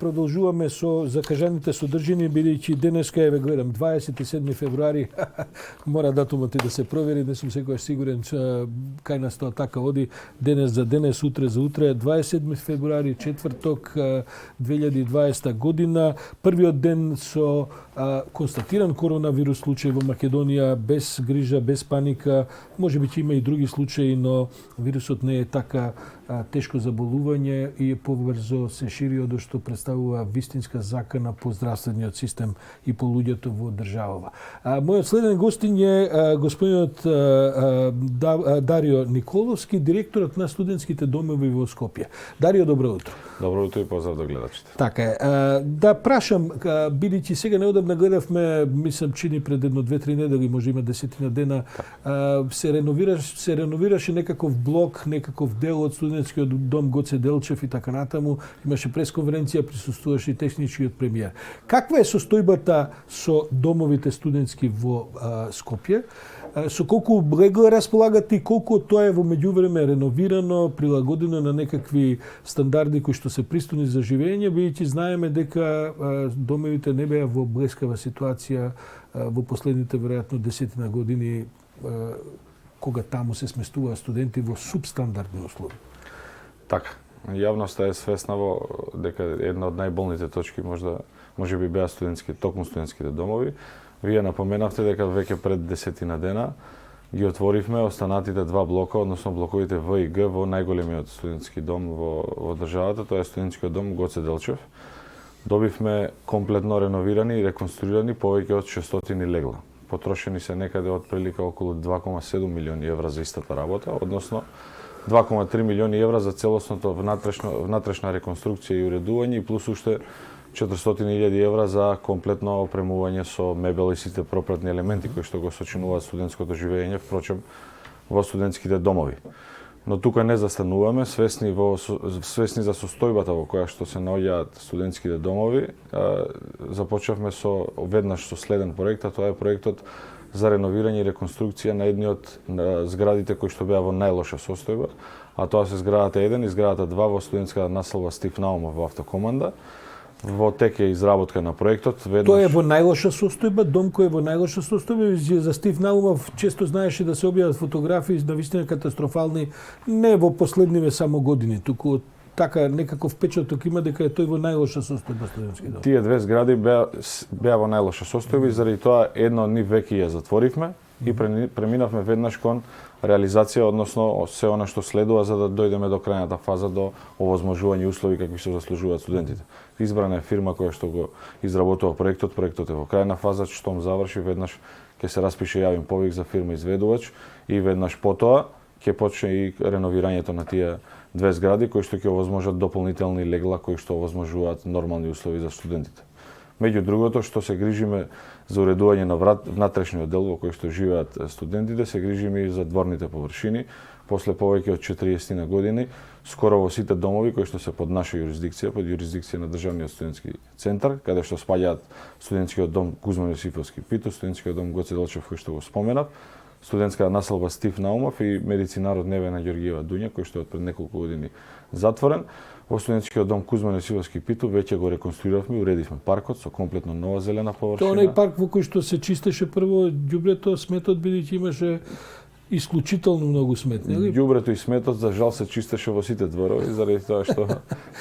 продолжуваме со закажаните содржини, бидејќи денеска ве гледам 27 февруари. Мора датумот и да се провери, не сум секогаш сигурен кај нас тоа така оди. Денес за денес, утре за утре. 27 февруари, четврток 2020 година. Првиот ден со констатиран коронавирус случај во Македонија, без грижа, без паника. Можеби ќе има и други случаи, но вирусот не е така тешко заболување и побрзо се шири, од што представува вистинска закана по здравствениот систем и по луѓето во државава. Мојот следен гостин е господинот Дарио Николовски, директорот на студентските домови во Скопје. Дарио, добро утро. Добро утро и поздрав до гледачите. Така е. Да прашам, бидејќи сега неодамна гледавме, мислам чини пред 1-2-3 недели, може има 10 дена, се реновираше некаков блок, некаков дел од студентскиот дом Гоце Делчев и така натаму. Имаше пресконференција, присуствуваше и техничкиот премиер. Каква е состојбата со домовите студентски во Скопје? Со колку легла располагате и колку тоа е во меѓувреме реновирано, прилагодено на некакви стандарди кои што се пристойни за живење, бидејќи знаеме дека домовите не беа во блескава ситуација во последните веројатно 10 години, кога таму се сместуваа студенти во субстандардни услови. Така, јавноста е свесна дека една од најболните точки може би беа токму студентските домови. Вие напоменавте дека веќе пред 10 дена ги отворивме останатите два блока, односно блоковите В и Г во најголемиот студентски дом во државата, тоа е студентскиот дом Гоце Делчев. Добивме комплетно реновирани и реконструирани повеќе од 600 легла. Потрошени се некаде од прилика околу 2,7 милиони евра за истата работа, односно 2,3 милиони евра за целосното внатрешна реконструкција и уредување и плюс уште 400.000 евра за комплетно опремување со мебел и сите пропратни елементи кои што го сочинуваат студентското живење, впрочем, во студентските домови. Но тука не застануваме, свесни за состојбата во која што се наоѓаат студентските домови. Започнавме веднаш со следен проект, а тоа е проектот за реновирање и реконструкција на едни од зградите кои што беа во најлоша состојба, а тоа се зградата 1 и зградата 2 во студентската населба Стив Наумов во Автокоманда. Во тек е изработка на проектот. Тоа е во најлоша состојба, дом кој е во најлоша состојба. За Стив Наумов често знаеше да се објават фотографии на вистина катастрофални, не во последниве само години, туку така некаков впечаток има дека е тој во најлоша состојба студентски дом. Тие две згради беа во најлоша состојба и заради тоа една од нив веќе ја затворивме и преминавме веднаш кон реализација, односно се она што следува за да дојдеме до крајната фаза, до овозможување услови какви што заслужуваат студентите. Избрана е фирма која што го изработува проектот е во крајна фаза, штом заврши веднаш ќе се распише јавен повик за фирма изведувач и веднаш потоа ќе почне и реновирањето на тие две згради кои што ќе овозможат дополнителни легла кои што овозможуваат нормални услови за студентите. Меѓу другото, што се грижиме за уредување на внатрешниот дел во кој што живеат студентите, се грижиме и за дворните површини. После повеќе од 40 години, скоро во сите домови кои што се под наша юрисдикција, под юрисдикција на Државниот студентски центар, каде што спаѓаат студентскиот дом Кузман Јосифовски Пито, студентскиот дом Гоце Делчев кој што го споменав, студентска населба Стив Наумов и медицинарот Невена Ѓоргиева Дуња, кој што е од пред неколку години затворен. Во студентскиот дом Кузман Јосифовски Питу веќе го реконструиравме, уредивме паркот со комплетно нова зелена површина. Тоа е парк во кој што се чистеше прво ѓубрето, сметот, бидејќи имаше исклучително многу смет, нели? Ѓубрето и сметот за жал се чистеше во сите дворови, заради тоа што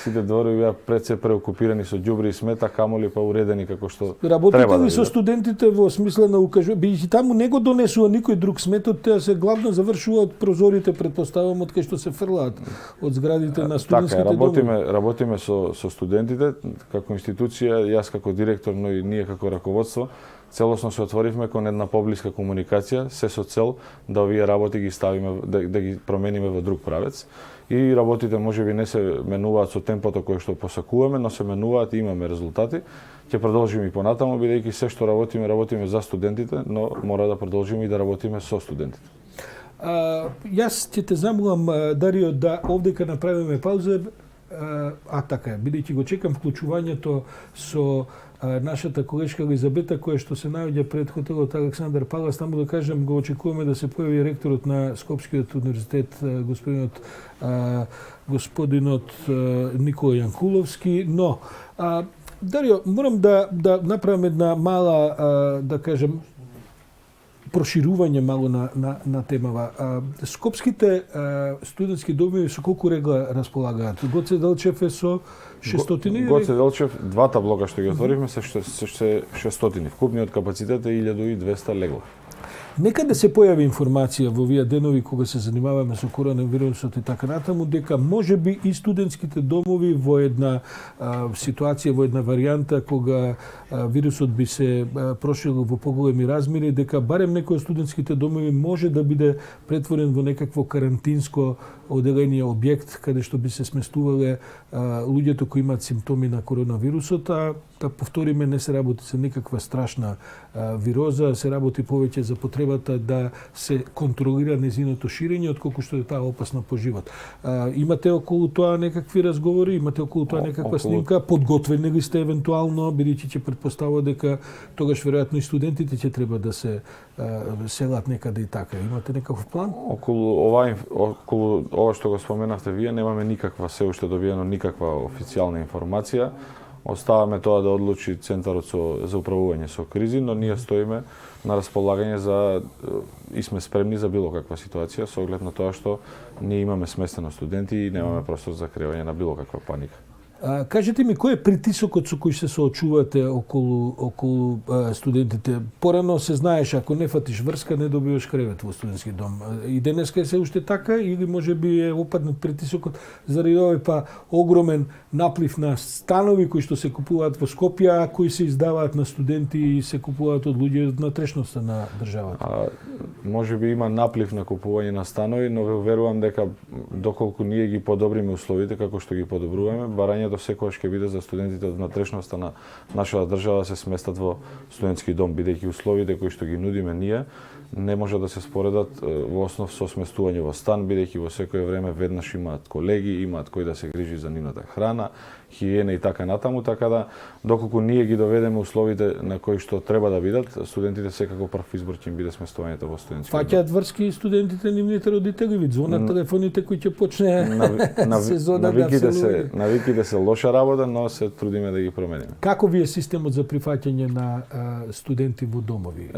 сите дворови беа пред се преокупирани со ѓубре и смет, а камоли па уредени како што работите ли со студентите во смисла на укажување, бидејќи таму не го донесува никој друг сметот, тоа се главно завршува од прозорите, претпоставам, од кај што се фрлаат од зградите на студентските домови. Работиме со студентите како институција, јас како директор, но и ние како раководство. Целосно се отворивме кон една поблиска комуникација, се со цел да овие работи ги ставиме, да ги промениме во друг правец. И работите можеби не се менуваат со темпото кое што посакуваме, но се менуваат и имаме резултати. Ќе продолжиме и понатаму, бидејќи се што работиме за студентите, но мора да продолжиме и да работиме со студентите. Јас ќе те замолам, Дарио, да овдека направиме пауза. така е, бидејќи го чекам вклучувањето со нашата колешка Елизабета, која што се наоѓа пред хотелот Александар Палас, таму да кажем, го очекуваме да се појави ректорот на Скопскиот универзитет, господинот Никола Јанкуловски, но Дарио, морам да направам една мала, да кажем, проширување мало на темава. Скопските студентски домови со колку регла располагаат? Гоце Делчев е со 600? Гоце Делчев, двата блока што ги отворивме се 600. Вкупниот капацитет е 1200 легла. Нека да се појави информација во овие денови кога се занимаваме со коронавирусот и така натаму, дека можеби и студентските домови во една ситуација, во една варијанта кога вирусот би се проширил во поголеми размери, дека барем некој од студентските домови може да биде претворен во некакво карантинско оделение, објект, каде што би се сместувале луѓето кои имаат симптоми на коронавирусот, да повториме, не се работи за никаква страшна вироза, се работи повеќе за потребата да се контролира незиното ширење, отколку што е таа опасна по живот. Имате околу тоа некакви разговори, имате околу тоа некаква снимка, подготвени ли сте евентуално, бидејќи ќе претпоставува дека тогаш веројатно и студентите ќе треба да се селат некаде и така. Имате некаков план? Околу ова што го споменавте вие, немаме никаква, се уште добиено никаква официјална информација. Оставаме тоа да одлучи Центарот за управување со кризи, но ние стоиме на располагање и сме спремни за било каква ситуација, со оглед на тоа што ние имаме сместено студенти и немаме простор за креање на било каква паника. Кажете ми, кој е притисокот со кој се соочувате околу студентите? Порано се знаеш, ако не фатиш врска, не добиваш кревет во студентски дом. И денеска е се уште така, или може би е опаднат притисокот заради овој огромен наплив на станови кои што се купуваат во Скопје, кои се издаваат на студенти и се купуваат од луѓе од натрешноста на државата? Може би има наплив на купување на станови, но верувам дека доколку ние ги подобриме условите како што ги подобруваме, барањето секогаш ќе биде за студентите од внатрешноста на нашата држава да се сместат во студентски дом, бидејќи условите кои што ги нудиме ние не може да се споредат во основ со сместување во стан, бидејќи во секое време веднаш имаат колеги, имаат кој да се грижи за нивната храна, хигиена и така натаму, така да доколку ние ги доведеме условите на кои што треба да бидат, студентите секако прв избор ќе им биде сместувањето во студентски дом. Фаќаат врски студентите, нивните родители, ви звонат телефоните кои ќе почне сезона да се навиките се лоша работа, но се трудиме да ги промениме. Како ви е системот за прифаќање на студенти во домови?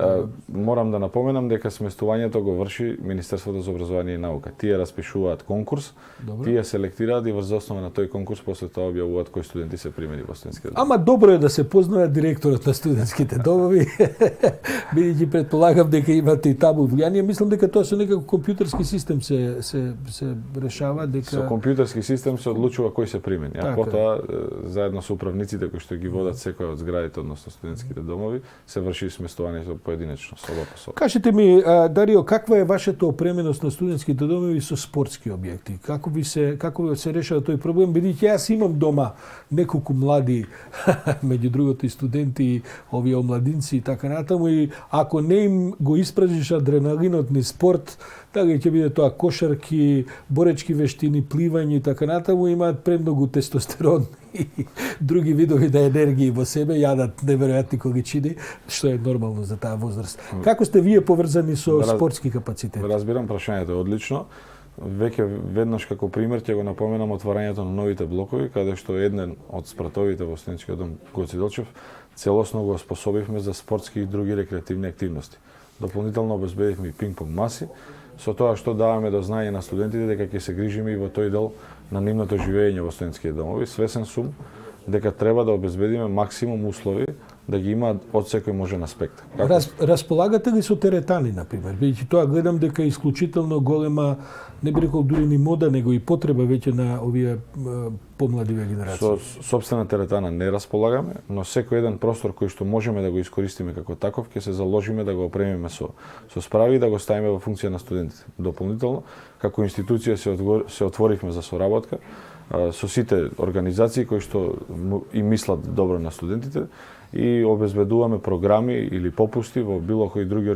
Морам да напоменам дека сместувањето го врши Министерството за образование и наука. Тие распишуваат конкурс, тие селектираат и врз основа на тој конкурс после тоа објавуваат кои студенти се примени во студентските домови. Ама добро е да се познае директорот на студентските домови, бидејќи предполагам дека имате и таму влијание. Мислам дека тоа со некако компјутерски систем се решава, дека со компјутерски систем се одлучува кој се примени, а потоа заедно со управниците кои што ги водат секоја од зградите, односно студентските домови, се врши сместувањето поединечно, соба по соба. Кажете ми, Дарио, каква е вашата опременост на студентските домови со спортски објекти? Како се решава тој проблем? Бидејќи јас имам дома неколку млади, меѓу другото и студенти, овие омладинци и така натаму, и ако не им го испражиш адреналинот ни спорт, дали ќе биде тоа кошарки, боречки вештини, пливање и така натаму, имаат премногу тестостерон и други видови на енергии во себе, јадат неверојатни количини, што е нормално за таа возраст. Како сте вие поврзани со спортски капацитет? Разбирам, прашањето е одлично. Веќе веднаш како пример ќе го напоменам отварањето на новите блокови, каде што еден од спратовите во студентскиот дом Гоце Делчев целосно го способивме за спортски и други рекреативни активности. Дополнително обезбедивме и пинг-понг маси, со тоа што даваме до знаење на студентите дека ќе се грижиме и во тој дел на нивното живење во студентските домови. Свесен сум дека треба да обезбедиме максимум услови да ги имаат од секој можен аспект. Располагате ли со теретани, например? Бидејќи тоа гледам дека е исклучително голема, не би рекол дури ни мода, него и потреба веќе на овие помладиве генерации. Со сопствена теретана не располагаме, но секој еден простор кој што можеме да го искористиме како таков, ќе се заложиме да го опремиме со справи и да го ставиме во функција на студентите. Дополнително, како институција се отворивме за соработка со сите организации кои што и мислат добро на студентите и обезбедуваме програми или попусти во било кои други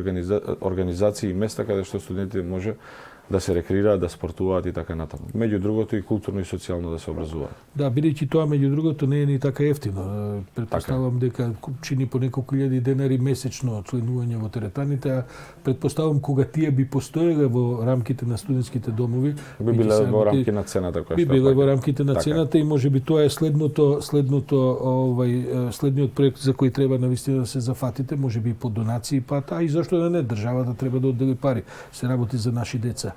организации и места каде што студентите може да се рекреираат, да спортуваат и така натаму. Меѓу другото и културно и социјално да се образуваат. Да, бидејќи тоа меѓу другото не е ни така ефтино. Предпоставам дека чини по неколку илјади денари месечно членување во теретаните, а предпоставам кога тие би постоеле во рамките на студентските домови, Би биле во рамки на цената која би што биле во рамките на цената и можеби тоа е следниот проект за кој треба навистина да се зафатите, можеби по донации, па и зашто да не, државата треба да оддели пари, се работи за наши деца.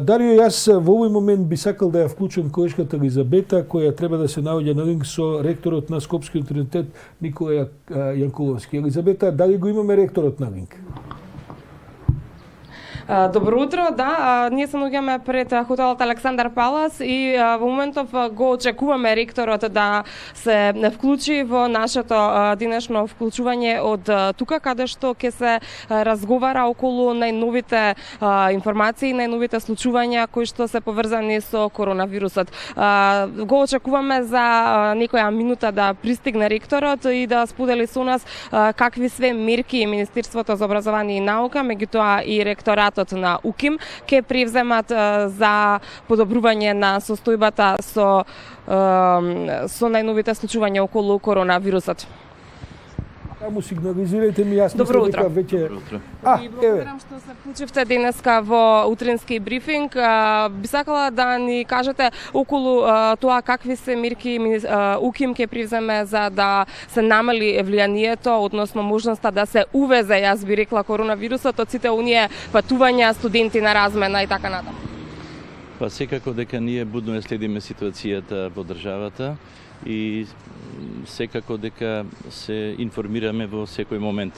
Дарио, јас во овој момент би сакал да ја вклучам колешката Елизабета, која треба да се наоѓа на линк со ректорот на Скопскиот универзитет Никола Јанкуловски. Елизабета, дали го имаме ректорот на линк? Добро утро, да, ние се наоѓаме пред хотелот Александар Палас и во моментов го очекуваме ректорот да се вклучи во нашето денешно вклучување од тука каде што ќе се разговара околу најновите информации, најновите случувања кои што се поврзани со коронавирусот. Го очекуваме за некоја минута да пристигне ректорот и да сподели со нас какви све мерки Министерството за образование и наука, меѓутоа и ректоратот на УКИМ ќе превземат за подобрување на состојбата со најновите случувања околу коронавирусот. Само сигнализирајте ми, јас Добро мислам дека утро. веќе... И благодарам што се вклучивте денеска во утрински брифинг. Би сакала да ни кажете околу тоа какви се мерки УКИМ ќе превземе за да се намали влијанието, односно можноста да се увезе, јас би рекла, коронавирусот од сите оние патувања, студенти на размена и така натаму. Па секако дека ние будно ја следиме ситуацијата во државата и секако дека се информираме во секој момент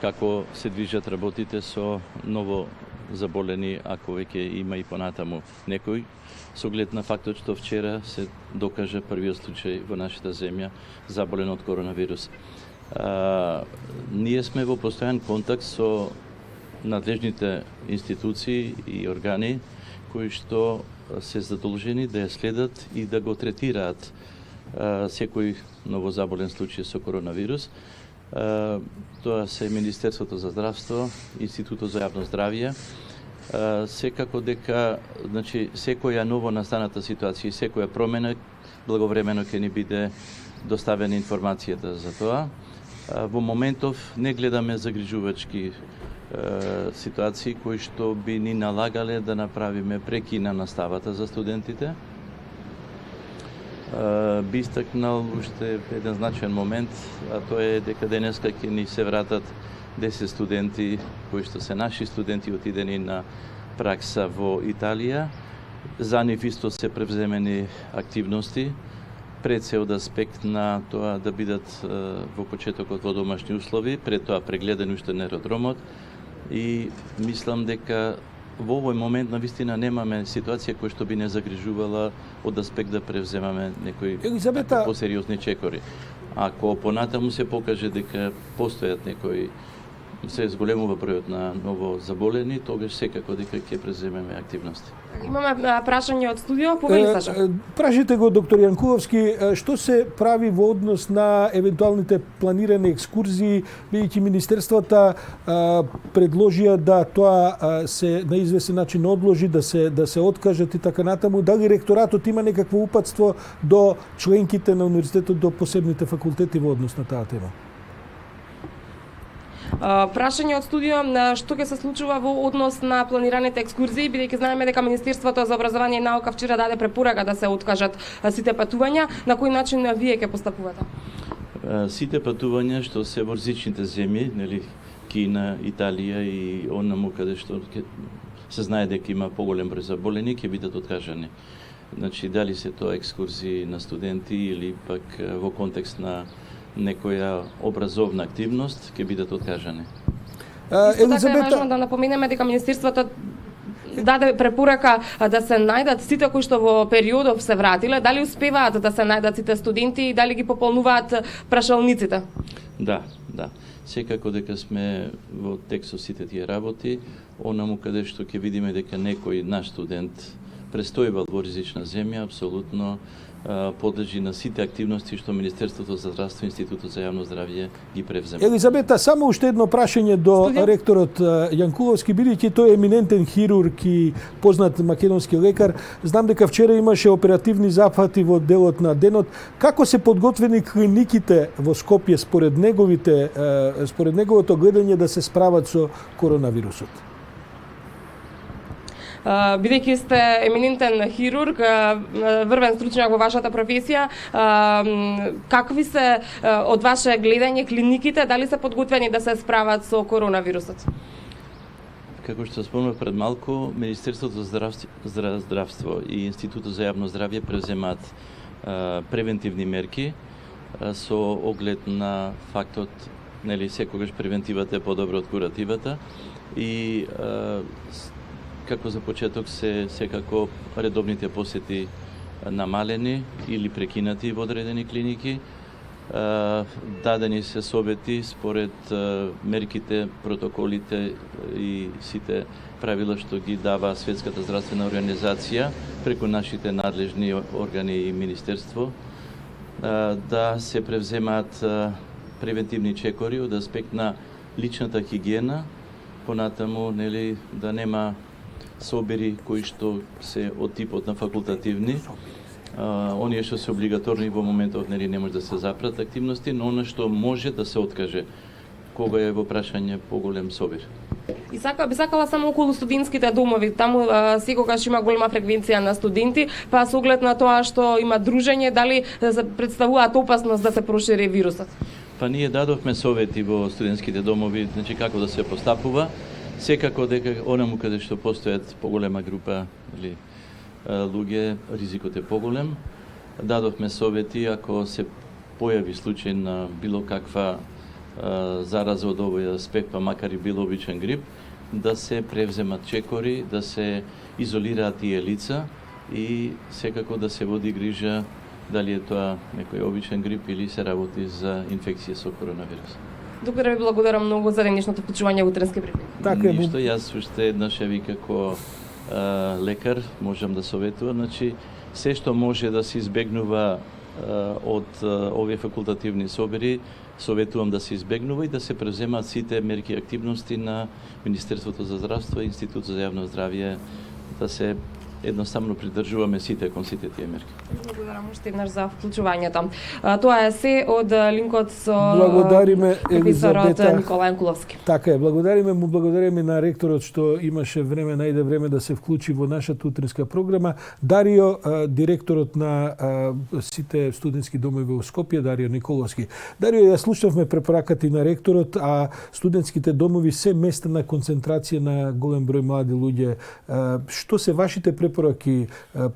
како се движат работите со ново заболени, ако веќе има и понатаму некој, со оглед на фактот што вчера се докажа првиот случај во нашата земја заболен од коронавирус. Ние сме во постојан контакт со надлежните институции и органи кои што се задолжени да ја следат и да го третираат секој новозаболен случај со коронавирус. Тоа се Министерството за здравство, Институтот за јавно здравје. Секако дека, значи, секоја ново настаната ситуација и секоја промена благовремено ќе ни биде доставена информацијата за тоа. Во моментов не гледаме загрижувачки ситуации кои што би ни налагале да направиме преки на наставата за студентите. Би истакнал уште еден значаен момент, а тоа е дека денеска ќе ни се вратат 10 студенти кои што се наши студенти отидени на пракса во Италија. За нив исто се превземени активности пред се од аспект на тоа да бидат во почетокот во домашни услови, пред тоа прегледан уште на аеродромот и мислам дека во овој момент навистина немаме ситуација која што би не загрижувала од аспект да превземаме некои посериозни чекори. Ако понатаму се покаже дека постојат некои се зголемува бројот на ново заболени, тогаш секако дека ќе преземеме активности. Имаме прашање од студио, повели Саша. Прашите го, доктор Јанкуловски, што се прави во однос на евентуалните планирани екскурзии, бидејќи министерствата предложија да тоа се на известен начин одложи, да се откажат и така натаму. Дали ректоратот има некакво упатство до членките на универзитетот, до посебните факултети во однос на таа тема? Прашање од студио, што ќе се случува во однос на планираните екскурзии, бидејќи знаеме дека Министерството за образование и наука вчера даде препорака да се откажат сите патувања, на кој начин вие ќе постапувате? Сите патувања што се во различните земји, нели, Кина, Италија и онаму каде што се знае дека има поголем број заболени, ќе бидат откажани. Значи, дали се тоа екскурзии на студенти или пак во контекст на некоја образовна активност, ќе бидат откажани. Исто така е важно да напоменеме дека Министерството даде препорака да се најдат сите кои што во периодов се вратиле, дали успеваат да се најдат сите студенти и дали ги пополнуваат прашалниците? Да. Секако дека сме во текст со сите тие работи, онаму каде што ќе видиме дека некој наш студент престојувал во ризична земја, апсолутно подлежи на сите активности што Министерството за здравство и Институтот за јавно здравје ги превзема. Елизабета, само уште едно прашање до ректорот Јанкуловски, бидејќи тој е еминентен хирург и познат македонски лекар. Знам дека вчера имаше оперативни запфати во делот на денот. Како се подготвени клиниките во Скопје според неговото гледање да се справат со коронавирусот? Бидејќи сте еминентен хирург, врвен стручњак во вашата професија, какви се од ваше гледање клиниките, дали се подготвени да се справат со коронавирусот? Како што спомнав пред малку, Министерството за здравство и Институтот за јавно здравје превземаат превентивни мерки со оглед на фактот, нели, секогаш превентивата е подобра од куративата и како за почеток се секако редовните посети намалени или прекинати во одредени клиники. Дадени се совети според мерките, протоколите и сите правила што ги дава Светската здравствена организација преку нашите надлежни органи и министерство, да се превземаат превентивни чекори од аспект на личната хигиена, понатаму, нели, да нема собери кои што се од типот на факултативни, оние што се облигаторни во моментов, нели, не може да се запрат активности, но она што може да се откаже кога е во прашање поголем собир. И би сакала само околу студентските домови, таму секогаш има голема фреквенција на студенти, па со оглед на тоа што има дружење, дали се представуваат опасност да се прошири вирусот? Па ние дадовме совети во студентските домови, значи како да се постапува. Секако дека онаму каде што постојат поголема група или луѓе, ризикот е поголем. Дадовме совети ако се појави случај на било каква зараза од овој аспект, па макар и било обичен грип, да се превземат чекори, да се изолираат тие лица и секако да се води грижа дали е тоа некој обичен грип или се работи за инфекција со коронавирус. Доктор, ви благодарам многу за денешното вклучување во утренски брифинг. Така е. Ништо, јас уште еднаш ви како лекар можам да советувам, значи се што може да се избегнува од овие факултативни собери, советувам да се избегнува и да се превземаат сите мерки и активности на Министерството за здравство и Институт за јавно здравје, да се едноставно придржуваме сите кон сите тие мерки. Благодарам уште еднаш за вклучувањето. Тоа е се од линкот со Благодариме професорот Елизабета. Никола Јанкуловски. Така е, благодариме на ректорот што имаше време, најде време да се вклучи во нашата утринска програма. Дарио, директорот на сите студентски домови во Скопје, Дарио Николовски. Дарио, ја слушнавме препораката и на ректорот, а студентските домови се места на концентрација на голем број млади луѓе. Што се вашите препораки?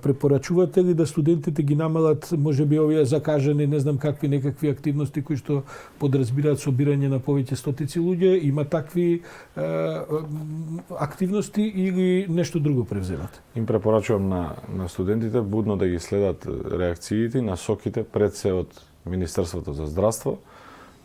Препорачувате ли да студентите ги намалат, може би овие закажани, не знам какви некакви активности кои што подразбираат собирање на повеќе стотици луѓе? Има такви активности или нешто друго превземат? Им препорачувам на студентите будно да ги следат реакциите, насоките пред се од Министерството за здравство,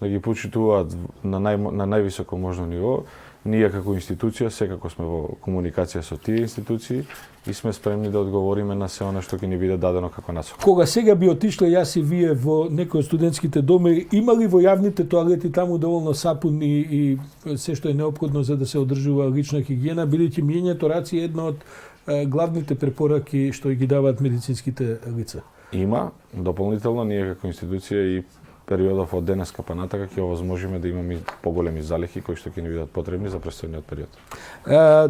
да ги почитуваат на највисоко можно ниво. Ние како институција секако сме во комуникација со тие институции и сме спремни да одговориме на се она што ќе ни биде дадено како насока. Кога сега би отишле јас и вие во некој од студентските домови, има ли во јавните тоалети таму доволно сапун и се што е неопходно за да се одржува лична хигиена, бидејќи миењето раци е една од главните препораки што ги даваат медицинските лица? Има, дополнително ние како институција и периодов од денеска па натака ќе овозможиме да имаме поголеми залихи кои што ќе ни бидат потребни за престојниот период.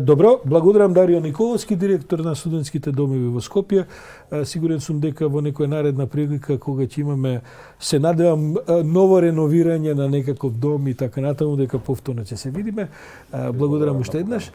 Добро, благодарам Дарио Николовски, директор на студентските домови во Скопје. Сигурен сум дека во некоја наредна прилика кога ќе имаме, се надевам, ново реновирање на некаков дом и така натаму, дека повторно ќе се видиме. Благодарам уште еднаш.